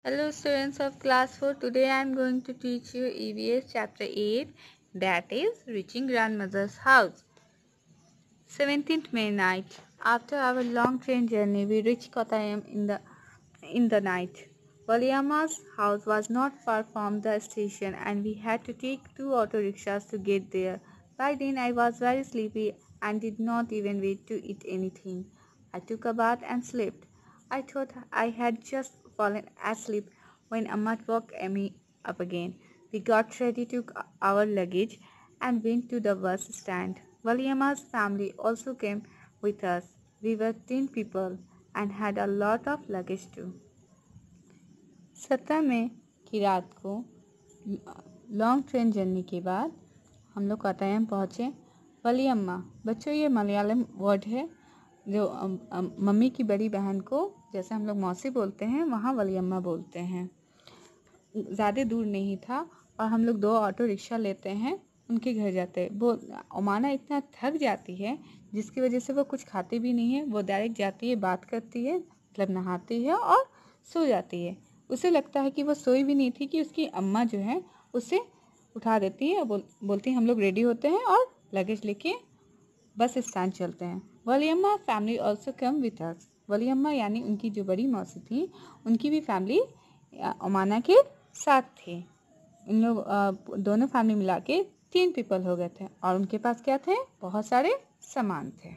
Hello students of class 4. Today I am going to teach you EVS chapter 8, that is reaching grandmother's house. 17th May night. After our long train journey we reached Kottayam in the night. Valiamma's house was not far from the station and we had to take 2 auto rickshaws to get there. By then I was very sleepy and did not even wait to eat anything. I took a bath and slept. I thought I had just fallen asleep when Amma woke me up again. We got ready, took our luggage and went to the bus stand. Valiamma's family also came with us. We were 10 people and had a lot of luggage too. 17 मई की रात को long train journey के बाद हम लोग कोट्टायम पहुँचे। वलियम्मा, बच्चों ये मलयालम वर्ड है जो मम्मी की बड़ी बहन को जैसे हम लोग मौसी बोलते हैं वहाँ वलियम्मा बोलते हैं। ज़्यादा दूर नहीं था और हम लोग 2 ऑटो रिक्शा लेते हैं, उनके घर जाते हैं। वो ओमाना इतना थक जाती है जिसकी वजह से वो कुछ खाती भी नहीं है। वो डायरेक्ट जाती है, बात करती है, मतलब नहाती है और सो जाती है। उसे लगता है कि वो सोई भी नहीं थी कि उसकी अम्मा जो है उसे उठा देती है और बोलती है हम लोग रेडी होते हैं और लगेज लेके बस स्टैंड चलते हैं। Valiyamma family also come with us. Valiyamma यानी उनकी जो बड़ी मौसी थी उनकी भी फैमिली ओमाना के साथ थी। इन लोग दोनों फैमिली मिला के 3 पीपल हो गए थे और उनके पास क्या थे, बहुत सारे सामान थे।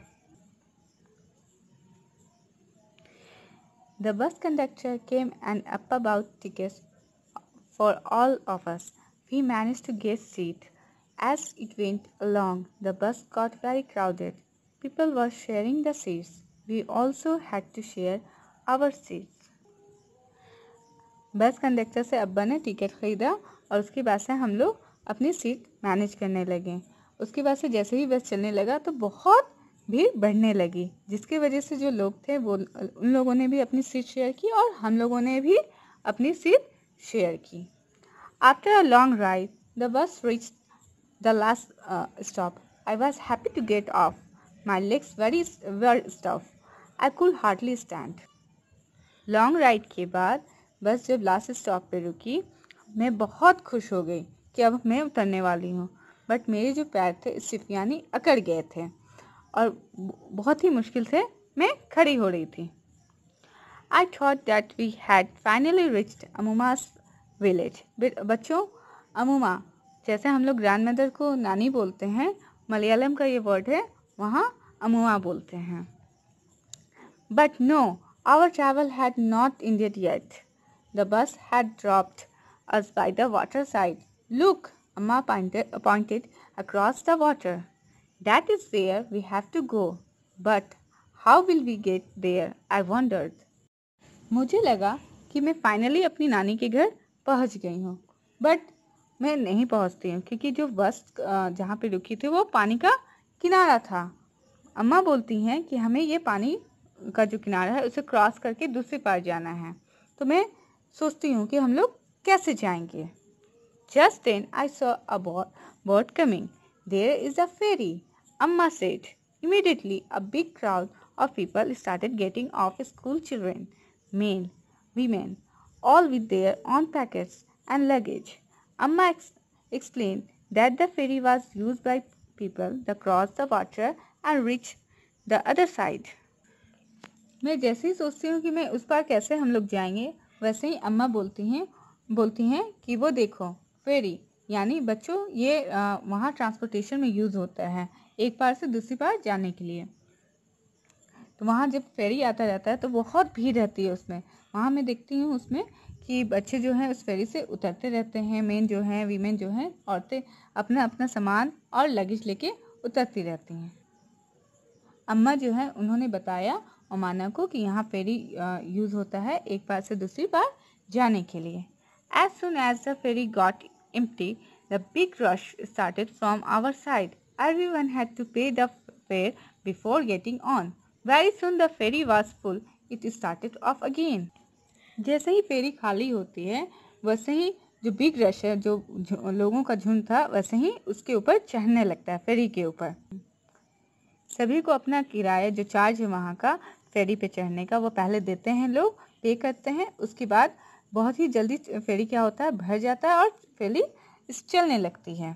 The bus conductor came and up about tickets for all of us. We managed to get seat. As it went along, the bus got very crowded. People were sharing the seats. We also had to share our seats. Bus conductor से अब्बा ने ticket ख़रीदा और उसके बाद से हम लोग अपनी सीट मैनेज करने लगे। उसके बाद से जैसे ही बस चलने लगा तो बहुत भीड़ बढ़ने लगी, जिसकी वजह से जो लोग थे वो उन लोगों ने भी अपनी सीट शेयर की और हम लोगों ने भी अपनी सीट शेयर की। After a long ride, the bus reached the last stop. I was happy to get off. My legs were stiff. I could hardly stand. Long ride के बाद बस जब लास्ट स्टॉप पे रुकी, मैं बहुत खुश हो गई कि अब मैं उतरने वाली हूँ। बट मेरे जो पैर थे स्टिफ यानी अकड़ गए थे और बहुत ही मुश्किल से मैं खड़ी हो रही थी। I thought that we had finally reached Ammumma's village. बच्चों, अमूमा जैसे हम लोग ग्रैंड मदर को नानी बोलते हैं, मलयालम का ये वर्ड है, वहाँ अमूमा बोलते हैं। But no, our travel had not ended yet. The bus had dropped us by the water side. Look, Amma pointed across the water. That is where we have to go. But how will we get there? I wondered. मुझे लगा कि मैं finally अपनी नानी के घर पहुंच गई हूँ, बट मैं नहीं पहुंचती हूँ क्योंकि जो बस जहाँ पे रुकी थी वो पानी का किनारा था। अम्मा बोलती हैं कि हमें ये पानी का जो किनारा है उसे क्रॉस करके दूसरे पार जाना है, तो मैं सोचती हूँ कि हम लोग कैसे जाएंगे। Just then I saw a boat coming. There is a ferry, Amma said. Immediately a big crowd of people started getting off, school children, men, women, all with their own packets and luggage. Amma explained that the ferry was used by people to cross the water and reach the other side. मैं जैसे ही सोचती हूँ कि मैं उस पार कैसे हम लोग जाएंगे, वैसे ही अम्मा बोलती हैं कि वो देखो फेरी, यानी बच्चों ये वहाँ ट्रांसपोर्टेशन में यूज़ होता है एक पार से दूसरी पार जाने के लिए। तो वहाँ जब फेरी आता रहता है तो बहुत भीड़ रहती है उसमें। वहाँ मैं देखती हूँ उसमें कि बच्चे जो हैं उस फेरी से उतरते रहते हैं, मेन जो हैं, वीमेन जो हैं, औरतें अपना अपना सामान और लगेज लेके उतरती रहती हैं। अम्मा जो है उन्होंने बताया ओमाना को कि यहाँ फेरी यूज़ होता है एक पार से दूसरी पार जाने के लिए। As soon as the ferry got empty, the big rush started from our side. Everyone had to pay the fare before getting on. Very soon the ferry was full. It started off again. जैसे ही फेरी खाली होती है वैसे ही जो big rush है, जो लोगों का झुंड था, वैसे ही उसके ऊपर चढ़ने लगता है, फेरी के ऊपर। सभी को अपना किराया जो चार्ज है वहाँ का फेरी पे चढ़ने का वो पहले देते हैं, लोग पे करते हैं। उसके बाद बहुत ही जल्दी फेरी क्या होता है, भर जाता है और फेरी चलने लगती है।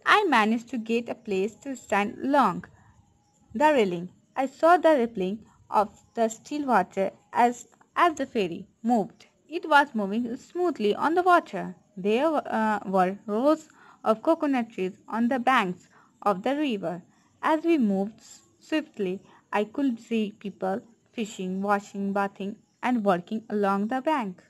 I managed to get a place to stand along the railing. I saw the rippling of the still water as the ferry moved. It was moving smoothly on the water. There were rows of coconut trees on the banks of the river. As we moved swiftly, I could see people fishing, washing, bathing, and working along the bank.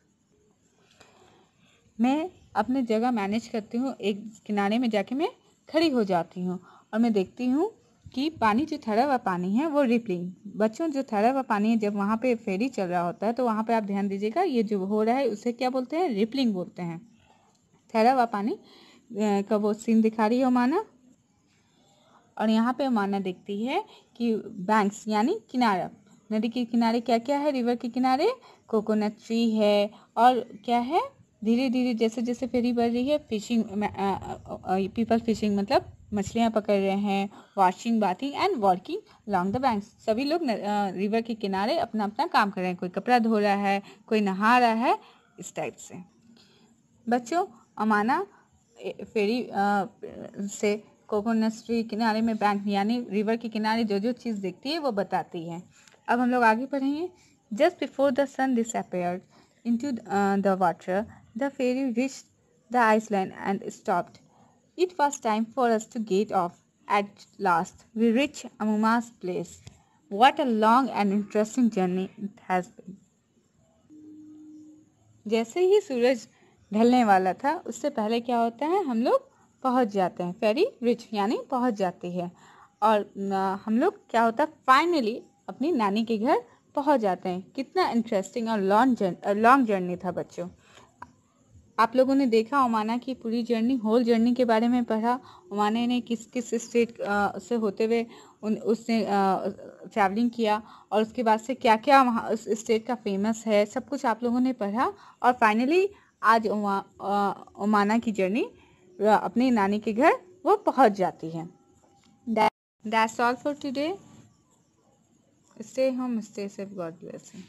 मैं अपने जगह manage करती हूँ, एक किनारे में जाके मैं खड़ी हो जाती हूँ और मैं देखती हूँ कि पानी जो ठहरा हुआ पानी है वो रिपलिंग, बच्चों जो ठहरा हुआ पानी है, जब वहाँ पे फेरी चल रहा होता है तो वहाँ पे आप ध्यान दीजिएगा, ये जो हो रहा है उसे क्या बोलते हैं, रिपलिंग बोलते हैं। ठहरा हुआ पानी का वो सीन दिखा रही है ओमाना। और यहाँ पे ओमाना देखती है कि बैंक्स यानी किनारा, नदी के किनारे क्या क्या है, रिवर के किनारे कोकोनट ट्री है और क्या है, धीरे धीरे जैसे जैसे फेरी बढ़ रही है, फिशिंग पीपल फिशिंग मतलब मछलियाँ पकड़ रहे हैं, washing, bathing and working long the banks, सभी लोग रिवर के किनारे अपना अपना काम कर रहे हैं, कोई कपड़ा धो रहा है, कोई नहा रहा है, इस टाइप से। बच्चों, अमाना फेरी से कोकोनट ट्री किनारे में बैंक यानी रिवर के किनारे जो जो चीज़ दिखती है वो बताती है। अब हम लोग आगे पढ़ेंगे। Just before the sun disappeared into the water, the ferry reached the island and stopped. It was time for us to get off. At last, we reached Amuma's place. What a long and interesting journey it has been. जैसे ही सूरज ढलने वाला था, उससे पहले क्या होता है, हम लोग पहुंच जाते हैं, फेरी रिच यानी पहुंच जाती है और हम लोग क्या होता है, फाइनली अपनी नानी के घर पहुंच जाते हैं। कितना इंटरेस्टिंग और लॉन्ग जर्नी था बच्चों। आप लोगों ने देखा ओमाना की पूरी जर्नी, होल जर्नी के बारे में पढ़ा, ओमाना ने किस किस स्टेट से होते हुए उसने ट्रैवलिंग किया और उसके बाद से क्या क्या वहाँ उस स्टेट का फेमस है, सब कुछ आप लोगों ने पढ़ा और फाइनली आज ओमाना की जर्नी अपनी नानी के घर वो पहुँच जाती है। That's all for today. Stay home, stay safe. God bless you.